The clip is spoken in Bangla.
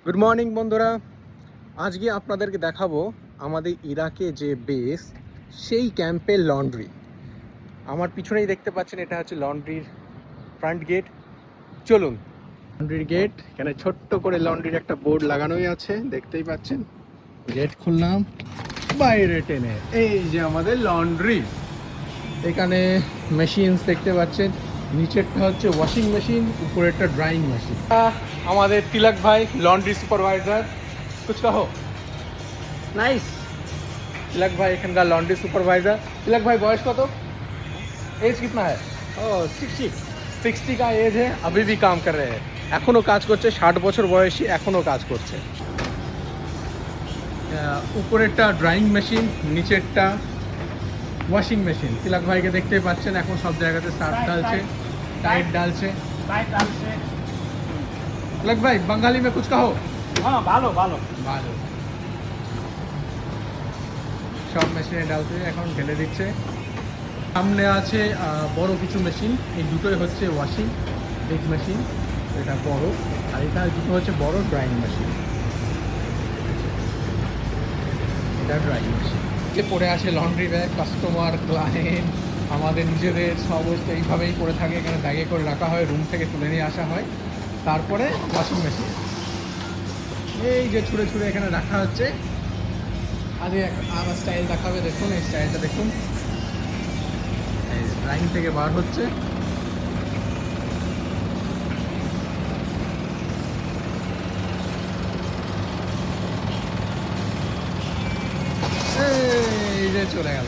গুড মর্নিং বন্ধুরা, আজকে আপনাদেরকে দেখাবো আমাদের ইরাকে যে বেস সেই ক্যাম্পের লন্ড্রি। আমার পিছনেই দেখতে পাচ্ছেন, এটা হচ্ছে লন্ড্রির ফ্রন্ট গেট। চলুন, লন্ড্রির গেট, এখানে ছোট্ট করে লন্ড্রির একটা বোর্ড লাগানোই আছে, দেখতেই পাচ্ছেন। গেট খুললাম, বাইরে টেনে এই যে আমাদের লন্ড্রি। এখানে মেশিনস দেখতে পাচ্ছেন, নিচেরটা হচ্ছে ওয়াশিং মেশিন, উপরেরটা ড্রাইং মেশিন। আমাদের তিলক ভাই লন্ড্রি সুপারভাইজার, कुछ कहो। नाइस। तिलक भाई एखानकार लॉन्ड्री सुपरवाइजर। तिलक भाई बॉयस कत, एज कितना है? ओ 60। 60 का एज है, अभी भी काम कर रहे हैं, এখনো কাজ করছে। 60 বছর বয়সী, এখনো কাজ করছে। উপরেরটা ড্রাইং মেশিন, নিচেরটা ওয়াশিং মেশিন। তিলক ভাইকে দেখতেই পাচ্ছেন, এখন সব জায়গাতে সার্ফ ডালছে, টাইট ডালছে। तिलक भाई बंगाली में कुछ कहो। हाँ ভালো ভালো ভালো। সব মেশিনে ডালতে এখন ঢেলে দিচ্ছে। সামনে আছে বড় কিছু মেশিন, এই দুটোই হচ্ছে ওয়াশিং বিগ মেশিন, এটা বড়, আর এটা দুটো হচ্ছে বড় ড্রাইং মেশিন, এটা ড্রাইং মেশিন। যে পড়ে আছে লন্ড্রি ব্যাগ, কাস্টমার, ক্লায়েন্ট, আমাদের নিজেদের সমস্ত এইভাবেই পড়ে থাকে। এখানে ব্যাগে করে রাখা হয়, রুম থেকে তুলে নিয়ে আসা হয়, তারপরে ওয়াশিং মেশিন এই যে ছুঁড়ে ছুঁড়ে এখানে রাখা হচ্ছে। আজকে আর স্টাইল দেখাবে, দেখুন এই স্টাইলটা দেখুন, এই ড্রাইং থেকে বার হচ্ছে। এই যে চলে গেল।